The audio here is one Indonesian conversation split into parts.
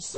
Bismillah,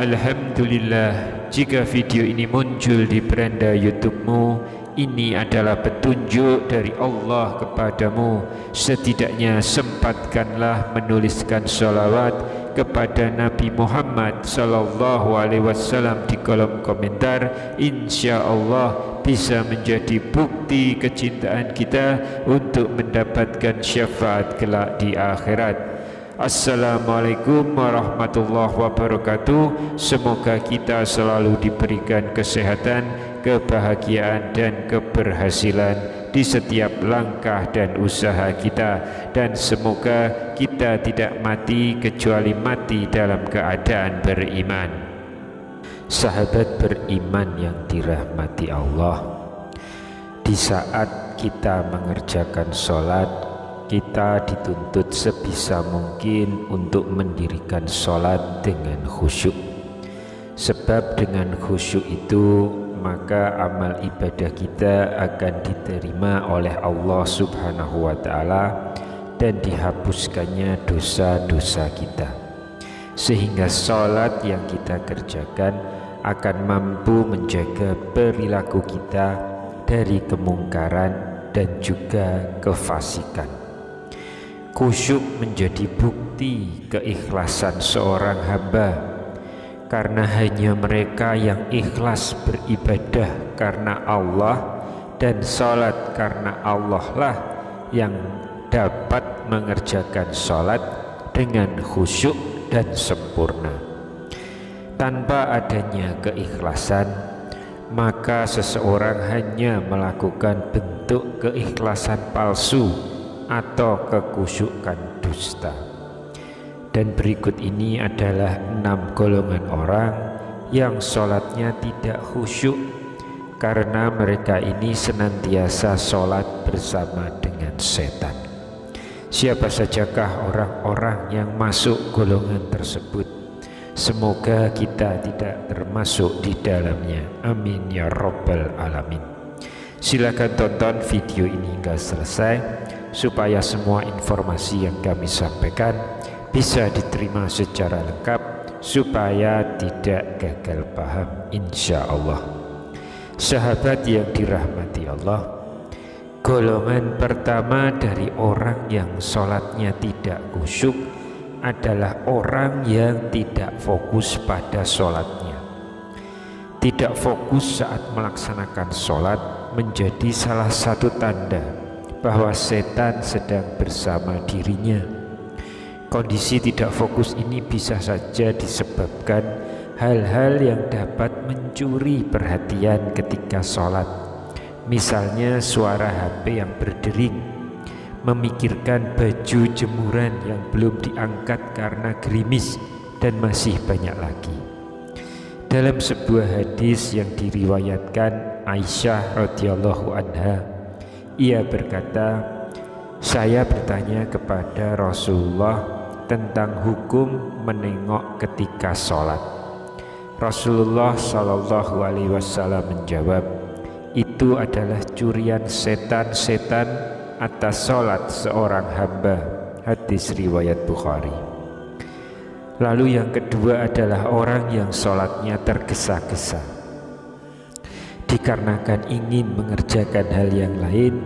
alhamdulillah. Jika video ini muncul di beranda YouTube-mu, ini adalah petunjuk dari Allah kepadamu. Setidaknya sempatkanlah menuliskan sholawat kepada Nabi Muhammad sallallahu alaihi wasallam di kolom komentar. Insya Allah bisa menjadi bukti kecintaan kita untuk mendapatkan syafaat kelak di akhirat. Assalamualaikum warahmatullahi wabarakatuh. Semoga kita selalu diberikan kesehatan, kebahagiaan dan keberhasilan di setiap langkah dan usaha kita, dan semoga kita tidak mati kecuali mati dalam keadaan beriman. Sahabat beriman yang dirahmati Allah, di saat kita mengerjakan sholat, kita dituntut sebisa mungkin untuk mendirikan sholat dengan khusyuk. Sebab dengan khusyuk itu maka amal ibadah kita akan diterima oleh Allah Subhanahu wa ta'ala dan dihapuskannya dosa-dosa kita, sehingga sholat yang kita kerjakan akan mampu menjaga perilaku kita dari kemungkaran dan juga kefasikan. Khusyuk menjadi bukti keikhlasan seorang hamba, karena hanya mereka yang ikhlas beribadah karena Allah dan salat karena Allah lah yang dapat mengerjakan salat dengan khusyuk dan sempurna. Tanpa adanya keikhlasan, maka seseorang hanya melakukan bentuk keikhlasan palsu atau kekhusyukan dusta. Dan berikut ini adalah 6 golongan orang yang sholatnya tidak khusyuk, karena mereka ini senantiasa sholat bersama dengan setan. Siapa sajakah orang-orang yang masuk golongan tersebut? Semoga kita tidak termasuk di dalamnya. Amin ya rabbal alamin. Silakan tonton video ini hingga selesai supaya semua informasi yang kami sampaikan bisa diterima secara lengkap, supaya tidak gagal paham insya Allah. Sahabat yang dirahmati Allah, golongan pertama dari orang yang sholatnya tidak khusyuk adalah orang yang tidak fokus pada sholatnya. Tidak fokus saat melaksanakan sholat menjadi salah satu tanda bahwa setan sedang bersama dirinya. Kondisi tidak fokus ini bisa saja disebabkan hal-hal yang dapat mencuri perhatian ketika sholat. Misalnya suara HP yang berdering, memikirkan baju jemuran yang belum diangkat karena gerimis, dan masih banyak lagi. Dalam sebuah hadis yang diriwayatkan Aisyah radhiyallahu anha, ia berkata, saya bertanya kepada Rasulullah tentang hukum menengok ketika sholat. Rasulullah Shallallahu alaihi wasallam menjawab, itu adalah curian setan-setan atas sholat seorang hamba. Hadis riwayat Bukhari. Lalu yang kedua adalah orang yang sholatnya tergesa-gesa, dikarenakan ingin mengerjakan hal yang lain,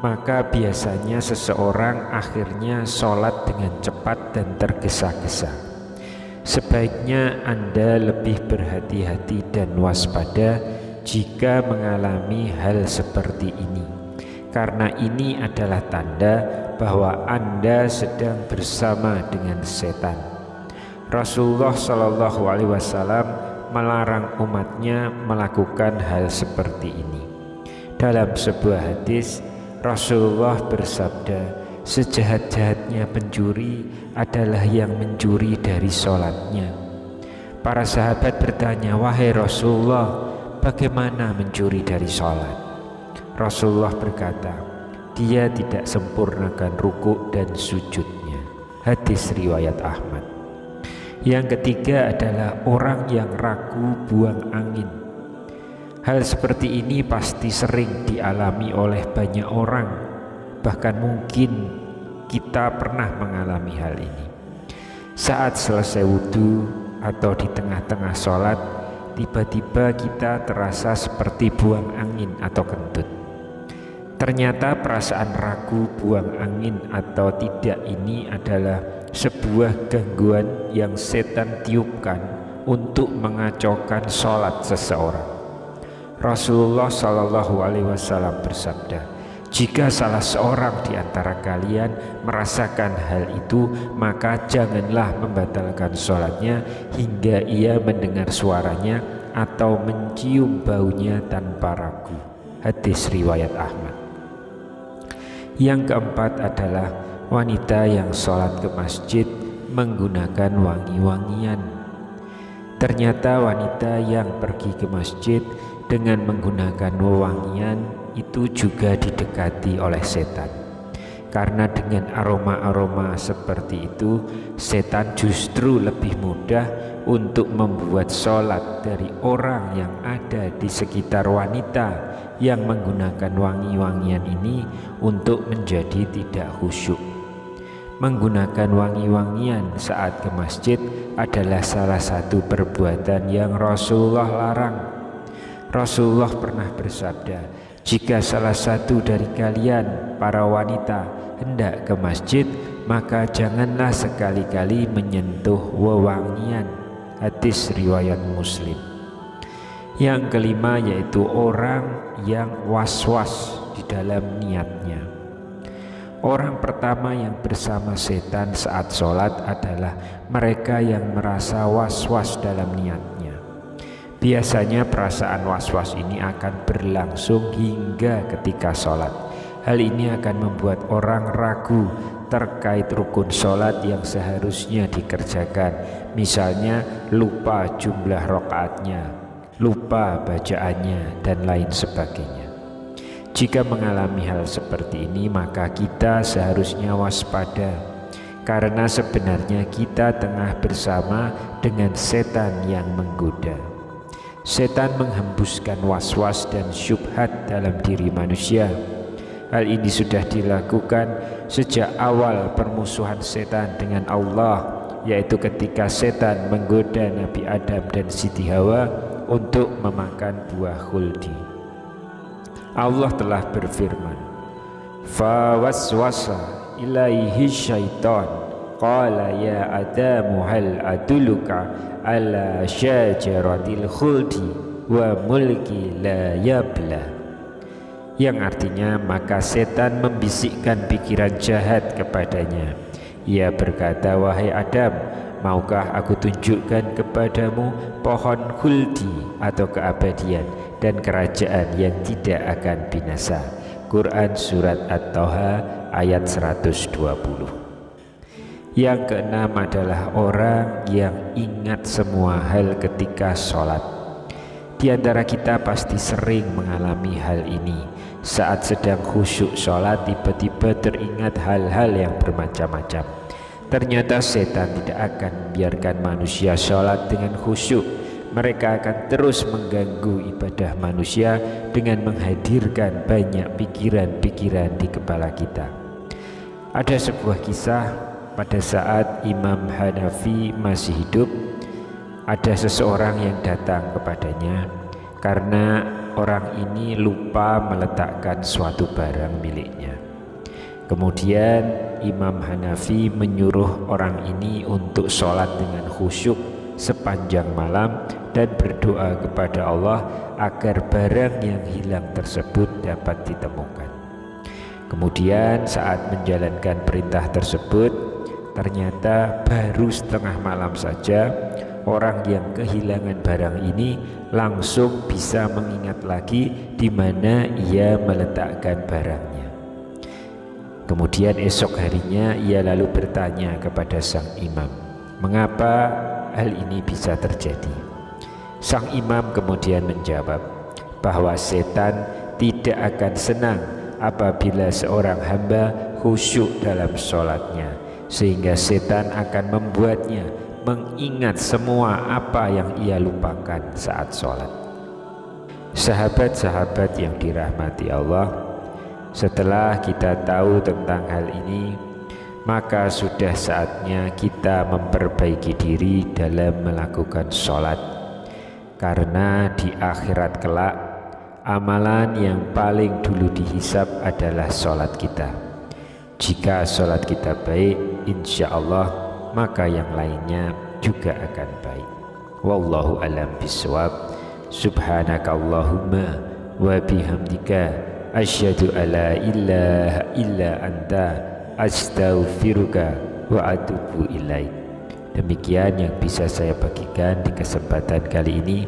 maka biasanya seseorang akhirnya sholat dengan cepat dan tergesa-gesa. Sebaiknya Anda lebih berhati-hati dan waspada jika mengalami hal seperti ini, karena ini adalah tanda bahwa Anda sedang bersama dengan setan. Rasulullah Shallallahu alaihi wasallam melarang umatnya melakukan hal seperti ini. Dalam sebuah hadis, Rasulullah bersabda, sejahat-jahatnya pencuri adalah yang mencuri dari sholatnya. Para sahabat bertanya, wahai Rasulullah, bagaimana mencuri dari sholat? Rasulullah berkata, dia tidak sempurnakan rukuk dan sujudnya. Hadis riwayat Ahmad. Yang ketiga adalah orang yang ragu buang angin. Hal seperti ini pasti sering dialami oleh banyak orang, bahkan mungkin kita pernah mengalami hal ini. Saat selesai wudhu atau di tengah-tengah sholat, tiba-tiba kita terasa seperti buang angin atau kentut. Ternyata perasaan ragu buang angin atau tidak ini adalah sebuah gangguan yang setan tiupkan untuk mengacaukan sholat seseorang. Rasulullah Shallallahu Alaihi Wasallam bersabda, jika salah seorang di antara kalian merasakan hal itu, maka janganlah membatalkan sholatnya hingga ia mendengar suaranya atau mencium baunya tanpa ragu. Hadis riwayat Ahmad. Yang keempat adalah wanita yang sholat ke masjid menggunakan wangi-wangian. Ternyata wanita yang pergi ke masjid dengan menggunakan wewangian itu juga didekati oleh setan. Karena dengan aroma-aroma seperti itu, setan justru lebih mudah untuk membuat sholat dari orang yang ada di sekitar wanita yang menggunakan wangi-wangian ini untuk menjadi tidak khusyuk. Menggunakan wangi-wangian saat ke masjid adalah salah satu perbuatan yang Rasulullah larang. Rasulullah pernah bersabda, jika salah satu dari kalian para wanita hendak ke masjid, maka janganlah sekali-kali menyentuh wewangian. Hadis riwayat Muslim. Yang kelima yaitu orang yang was-was di dalam niatnya. Orang pertama yang bersama setan saat sholat adalah mereka yang merasa was-was dalam niatnya. Biasanya perasaan was-was ini akan berlangsung hingga ketika sholat. Hal ini akan membuat orang ragu terkait rukun sholat yang seharusnya dikerjakan. Misalnya lupa jumlah rakaatnya, lupa bacaannya, dan lain sebagainya. Jika mengalami hal seperti ini, maka kita seharusnya waspada, karena sebenarnya kita tengah bersama dengan setan yang menggoda. Setan menghembuskan was-was dan syubhat dalam diri manusia. Hal ini sudah dilakukan sejak awal permusuhan setan dengan Allah, yaitu ketika setan menggoda Nabi Adam dan Siti Hawa untuk memakan buah khuldi. Allah telah berfirman, "Fawaswasa ilaihi syaitan, qala ya Adamu hal adulluka ala syajaratil khuldi wa mulki la yabla." Yang artinya, maka setan membisikkan pikiran jahat kepadanya. Ia berkata, "Wahai Adam, maukah aku tunjukkan kepadamu pohon khuldi atau keabadian dan kerajaan yang tidak akan binasa." Quran Surat At-Taha ayat 120. Yang keenam adalah orang yang ingat semua hal ketika sholat. Di antara kita pasti sering mengalami hal ini. Saat sedang khusyuk sholat, tiba-tiba teringat hal-hal yang bermacam-macam. Ternyata setan tidak akan membiarkan manusia sholat dengan khusyuk. Mereka akan terus mengganggu ibadah manusia dengan menghadirkan banyak pikiran-pikiran di kepala kita. Ada sebuah kisah pada saat Imam Hanafi masih hidup. Ada seseorang yang datang kepadanya karena orang ini lupa meletakkan suatu barang miliknya. Kemudian Imam Hanafi menyuruh orang ini untuk sholat dengan khusyuk sepanjang malam dan berdoa kepada Allah agar barang yang hilang tersebut dapat ditemukan. Kemudian saat menjalankan perintah tersebut, ternyata baru setengah malam saja orang yang kehilangan barang ini langsung bisa mengingat lagi di mana ia meletakkan barangnya. Kemudian esok harinya ia lalu bertanya kepada sang imam, mengapa hal ini bisa terjadi? Sang imam kemudian menjawab bahwa setan tidak akan senang apabila seorang hamba khusyuk dalam sholatnya, sehingga setan akan membuatnya mengingat semua apa yang ia lupakan saat sholat. Sahabat-sahabat yang dirahmati Allah, setelah kita tahu tentang hal ini, maka sudah saatnya kita memperbaiki diri dalam melakukan sholat, karena di akhirat kelak amalan yang paling dulu dihisab adalah sholat kita. Jika sholat kita baik, insya Allah maka yang lainnya juga akan baik. Wallahu alam bisawab. Subhanakallahumma wa bihamdika asyhadu alla ilaha illa anta astaghfiruka wa atubu ilaik. Demikian yang bisa saya bagikan di kesempatan kali ini.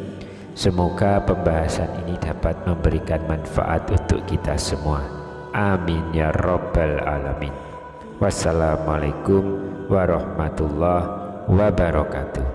Semoga pembahasan ini dapat memberikan manfaat untuk kita semua. Amin ya rabbal alamin. Wassalamualaikum warahmatullahi wabarakatuh.